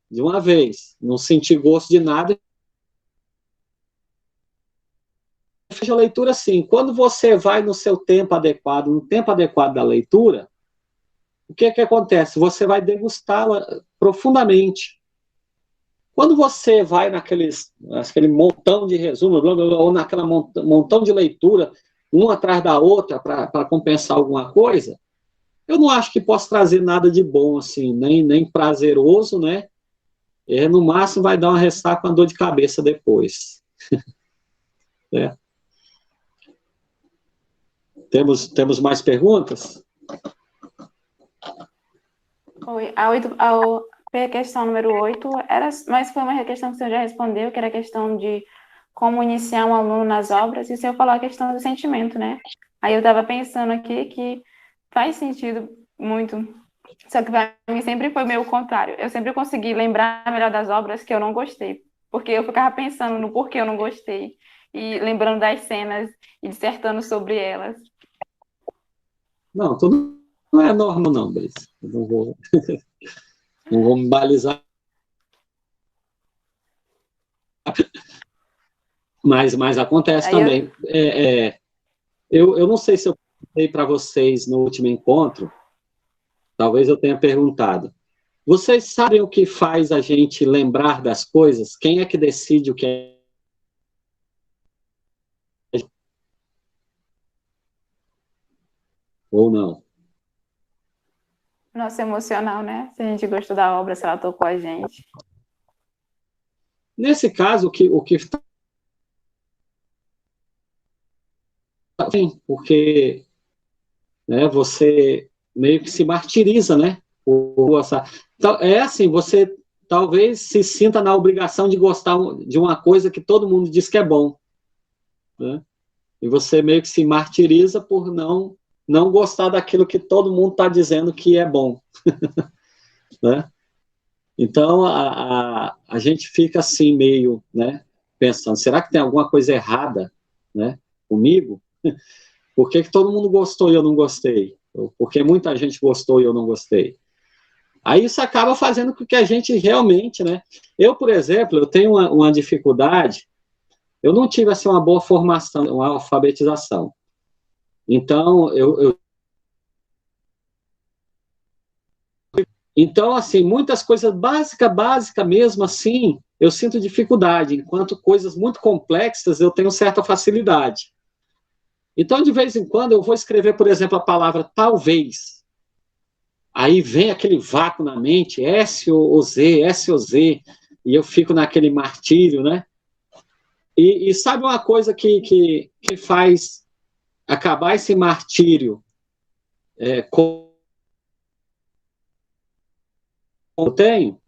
de uma vez, não sentir gosto de nada. Fecha a leitura assim, quando você vai no seu tempo adequado, no tempo adequado da leitura, o que acontece? Você vai degustá-la profundamente. Quando você vai naquele montão de resumos, ou naquela montão de leitura, uma atrás da outra, para compensar alguma coisa, eu não acho que possa trazer nada de bom, assim, nem prazeroso, né? No máximo vai dar uma ressaca com a dor de cabeça depois. É. Temos mais perguntas? Oi, a questão número 8, mas foi uma questão que o senhor já respondeu, que era a questão de como iniciar um aluno nas obras, e o senhor falou a questão do sentimento, né? Aí eu estava pensando aqui que faz sentido muito, só que para mim sempre foi meio contrário. Eu sempre consegui lembrar melhor das obras que eu não gostei, porque eu ficava pensando no porquê eu não gostei, e lembrando das cenas e dissertando sobre elas. Não, tudo não é normal, não, Brice. Não vou me balizar. Mas acontece também. Eu não sei se eu perguntei para vocês no último encontro, talvez eu tenha perguntado. Vocês sabem o que faz a gente lembrar das coisas? Quem é que decide o que é? Ou não? Nosso emocional, né? Se a gente gostou da obra, se ela tocou a gente. Nesse caso, o que porque, né, você meio que se martiriza, né? Então, é assim, você talvez se sinta na obrigação de gostar de uma coisa que todo mundo diz que é bom, né? E você meio que se martiriza por não gostar daquilo que todo mundo está dizendo que é bom, né? Então, a gente fica assim meio, né, pensando, será que tem alguma coisa errada, né, comigo? Por que todo mundo gostou e eu não gostei? Por que muita gente gostou e eu não gostei? Aí isso acaba fazendo com que a gente realmente, né? Eu, por exemplo, eu tenho uma dificuldade, eu não tive assim uma boa formação, uma alfabetização. Então, então, assim, muitas coisas básica mesmo, assim, eu sinto dificuldade, enquanto coisas muito complexas eu tenho certa facilidade. Então, de vez em quando, eu vou escrever, por exemplo, a palavra talvez. Aí vem aquele vácuo na mente, S ou Z, S ou Z, e eu fico naquele martírio, né? E sabe uma coisa que faz acabar esse martírio com eu tenho?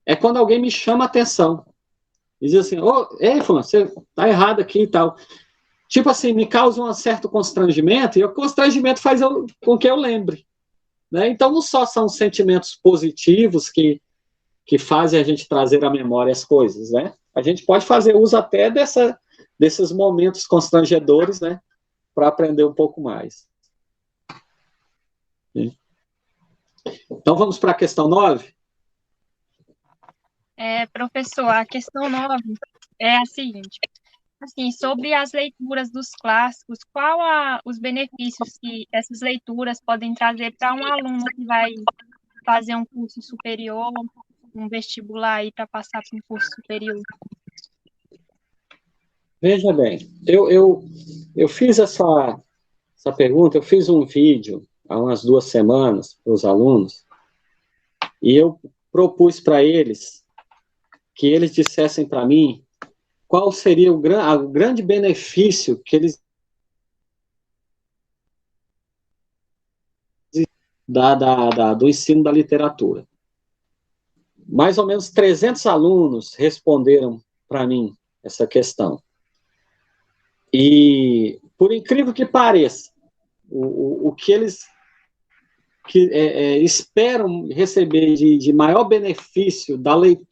É quando alguém me chama a atenção. E diz assim, ei, fulano, você tá errado aqui e tal. Tipo assim, me causa um certo constrangimento, e o constrangimento faz com que eu lembre. Né? Então, não só são sentimentos positivos que fazem a gente trazer à memória as coisas, né? A gente pode fazer uso até desses momentos constrangedores, né? Para aprender um pouco mais. Então, vamos para a questão 9? Professor, a questão 9 é a seguinte. Assim, sobre as leituras dos clássicos, qual os benefícios que essas leituras podem trazer para um aluno que vai fazer um curso superior, um vestibular aí para passar para um curso superior? Veja bem, eu fiz essa pergunta, eu fiz um vídeo há umas 2 semanas para os alunos, e eu propus para eles que eles dissessem para mim qual seria o grande benefício que eles do ensino da literatura. Mais ou menos 300 alunos responderam para mim essa questão. E, por incrível que pareça, o que eles esperam receber de maior benefício da leitura,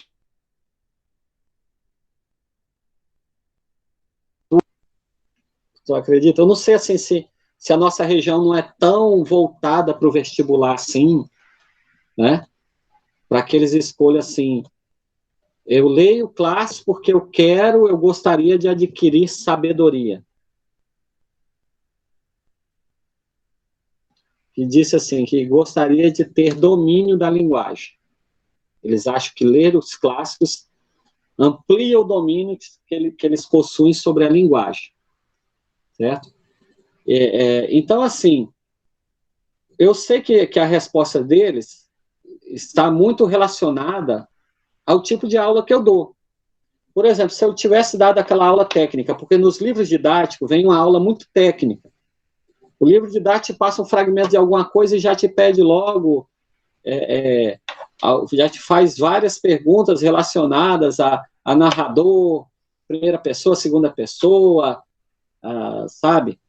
tu acredita? Eu não sei assim, se a nossa região não é tão voltada para o vestibular assim, né? Para que eles escolham assim, eu leio clássico porque eu gostaria de adquirir sabedoria. Que disse assim, que gostaria de ter domínio da linguagem. Eles acham que ler os clássicos amplia o domínio que eles possuem sobre a linguagem. Certo? Então, assim, eu sei que a resposta deles está muito relacionada ao tipo de aula que eu dou. Por exemplo, se eu tivesse dado aquela aula técnica, porque nos livros didáticos vem uma aula muito técnica. O livro didático passa um fragmento de alguma coisa e já te pede logo, já te faz várias perguntas relacionadas a narrador, primeira pessoa, segunda pessoa, sabe?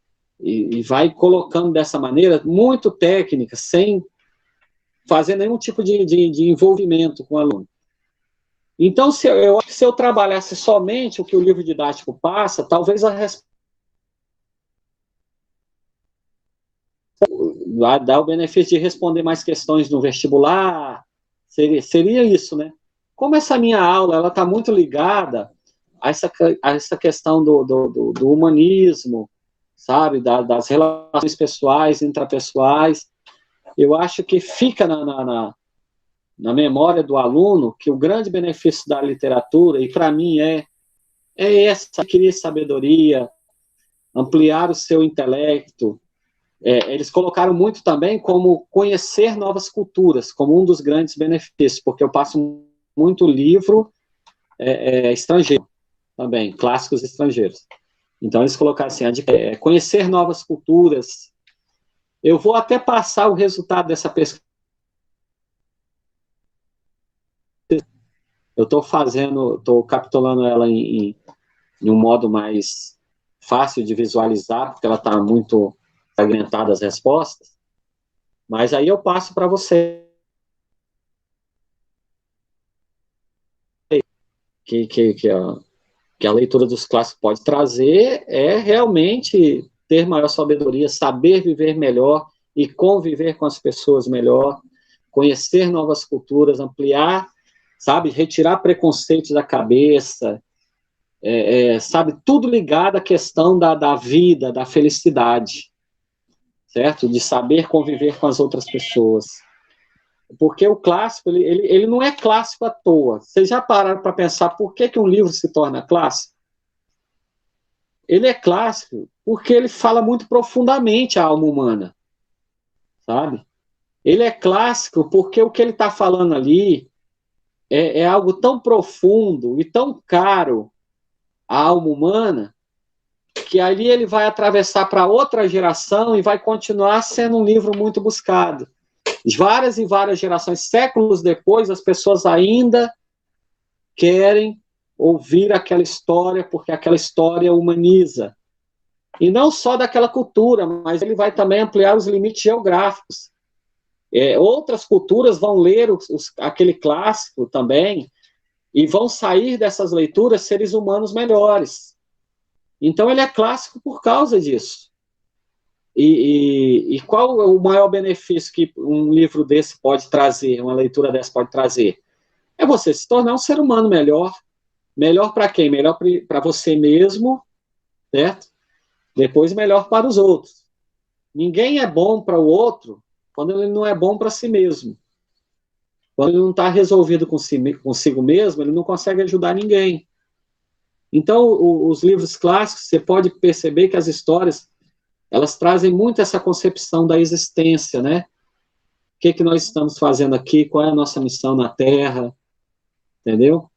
E vai colocando dessa maneira, muito técnica, sem fazer nenhum tipo de envolvimento com o aluno. Então, eu acho que se eu trabalhasse somente o que o livro didático passa, talvez a resposta vai dar o benefício de responder mais questões no vestibular, seria isso, né? Como essa minha aula, ela está muito ligada a essa questão do humanismo, sabe, das relações pessoais, intrapessoais, eu acho que fica na memória do aluno que o grande benefício da literatura, e para mim adquirir sabedoria, ampliar o seu intelecto. Eles colocaram muito também como conhecer novas culturas, como um dos grandes benefícios, porque eu passo muito livro estrangeiro também, clássicos estrangeiros. Então, eles colocaram assim, conhecer novas culturas. Eu vou até passar o resultado dessa pesquisa. Eu estou capitulando ela em um modo mais fácil de visualizar, porque ela está muito fragmentada as respostas. Mas aí eu passo para você. Que a leitura dos clássicos pode trazer realmente ter maior sabedoria, saber viver melhor e conviver com as pessoas melhor, conhecer novas culturas, ampliar, sabe, retirar preconceitos da cabeça, sabe, tudo ligado à questão da vida, da felicidade, certo? De saber conviver com as outras pessoas. Porque o clássico, ele não é clássico à toa. Vocês já pararam para pensar por que um livro se torna clássico? Ele é clássico porque ele fala muito profundamente a alma humana, sabe? Ele é clássico porque o que ele está falando ali é algo tão profundo e tão caro à alma humana que ali ele vai atravessar para outra geração e vai continuar sendo um livro muito buscado. Várias e várias gerações, séculos depois, as pessoas ainda querem ouvir aquela história, porque aquela história humaniza. E não só daquela cultura, mas ele vai também ampliar os limites geográficos. Outras culturas vão ler aquele clássico também e vão sair dessas leituras seres humanos melhores. Então ele é clássico por causa disso. E qual é o maior benefício que um livro desse pode trazer, uma leitura dessa pode trazer? É você se tornar um ser humano melhor. Melhor para quem? Melhor para você mesmo, certo? Depois melhor para os outros. Ninguém é bom para o outro quando ele não é bom para si mesmo. Quando ele não está resolvido consigo mesmo, ele não consegue ajudar ninguém. Então, os livros clássicos, você pode perceber que as histórias elas trazem muito essa concepção da existência, né? O que nós estamos fazendo aqui, qual é a nossa missão na Terra, entendeu?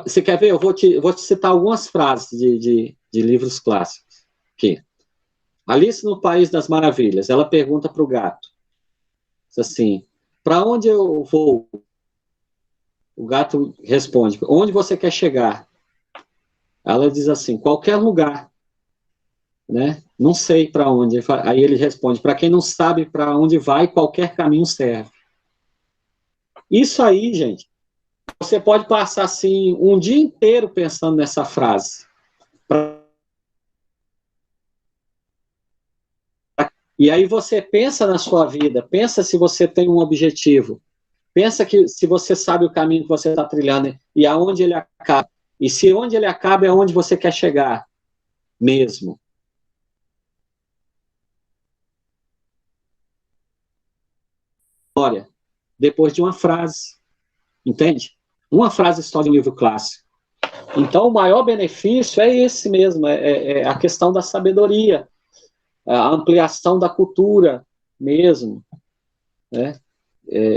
Você quer ver? Eu vou te citar algumas frases de livros clássicos. Aqui. Alice no País das Maravilhas, ela pergunta para o gato, diz assim, para onde eu vou? O gato responde, onde você quer chegar? Ela diz assim, qualquer lugar. Né? Não sei para onde. Aí ele responde, para quem não sabe para onde vai, qualquer caminho serve. Isso aí, gente, você pode passar assim um dia inteiro pensando nessa frase. E aí você pensa na sua vida, pensa se você tem um objetivo, pensa que se você sabe o caminho que você está trilhando e aonde ele acaba. E se onde ele acaba é onde você quer chegar mesmo. História, depois de uma frase, entende? Uma frase só de um livro clássico. Então, o maior benefício é esse mesmo, é a questão da sabedoria, a ampliação da cultura mesmo, né?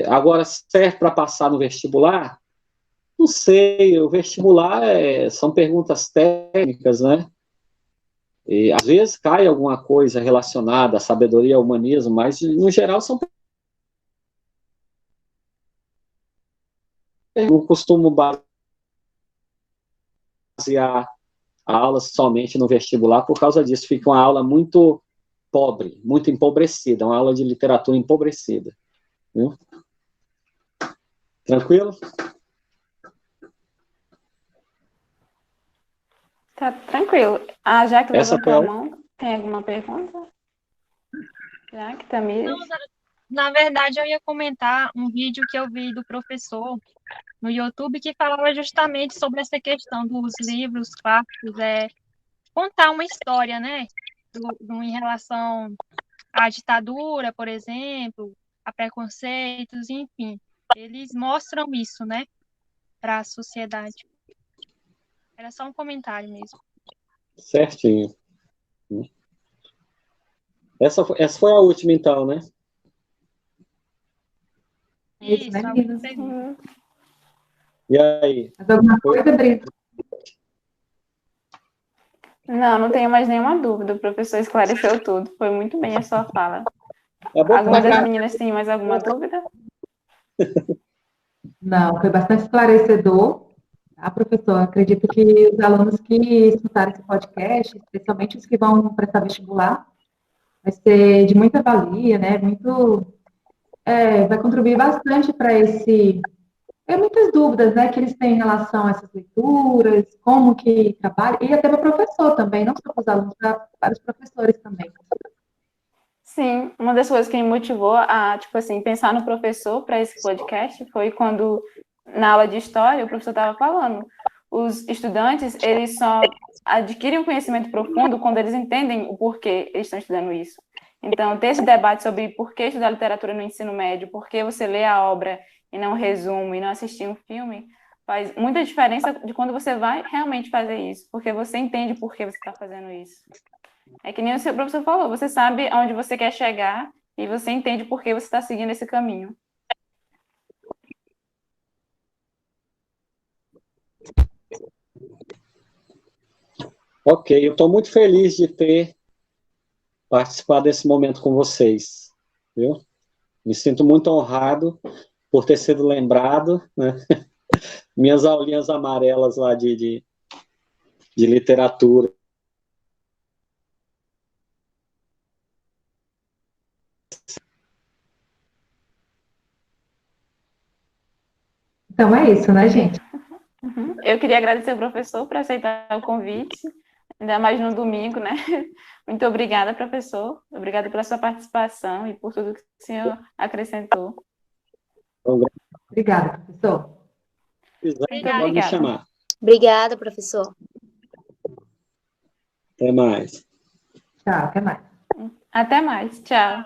Agora, serve para passar no vestibular? Não sei, o vestibular são perguntas técnicas, né? E, às vezes cai alguma coisa relacionada à sabedoria, ao humanismo, mas, no geral, são eu não costumo basear a aula somente no vestibular, por causa disso, fica uma aula muito pobre, muito empobrecida, uma aula de literatura empobrecida. Viu? Tranquilo? Tá tranquilo. A Jaque Essa levantou a foi mão. Tem alguma pergunta? Jaque, Tamires? Não, na verdade, eu ia comentar um vídeo que eu vi do professor no YouTube que falava justamente sobre essa questão dos livros clássicos, contar uma história, né? Em relação à ditadura, por exemplo, a preconceitos, enfim. Eles mostram isso, né? Para a sociedade. Era só um comentário mesmo. Certinho. Essa foi a última, então, né? Isso, né, Isso, a meninas? pergunta. E aí? Mais alguma coisa, Brito? Não tenho mais nenhuma dúvida. O professor esclareceu tudo. Foi muito bem a sua fala. É bom Alguma das que meninas tem mais alguma dúvida? Não, foi bastante esclarecedor. Tá, professor? Acredito que os alunos que escutaram esse podcast, especialmente os que vão prestar vestibular, vai ser de muita valia, né? Vai contribuir bastante para esse. Tem muitas dúvidas, né, que eles têm em relação a essas leituras, como que trabalha, e até para o professor também, não só para os alunos, para os professores também. Sim, uma das coisas que me motivou a, tipo assim, pensar no professor para esse podcast foi quando, na aula de história, o professor estava falando, os estudantes, eles só adquirem um conhecimento profundo quando eles entendem o porquê eles estão estudando isso. Então, ter esse debate sobre por que estudar literatura no ensino médio, por que você lê a obra e não um resumo, e não assistir um filme, faz muita diferença de quando você vai realmente fazer isso, porque você entende por que você está fazendo isso. É que nem o seu professor falou, você sabe aonde você quer chegar e você entende por que você está seguindo esse caminho. Ok, eu estou muito feliz de ter participado desse momento com vocês, viu? Me sinto muito honrado por ter sido lembrado, né? Minhas aulinhas amarelas lá de literatura. Então é isso, né, gente? Eu queria agradecer ao professor por aceitar o convite, ainda mais no domingo, né? Muito obrigada, professor. Obrigada pela sua participação e por tudo que o senhor acrescentou. Obrigada, professor. Muito Obrigada. pode me Obrigada. chamar. Obrigada, professor. Até mais. Tchau, até mais. Até mais. Tchau.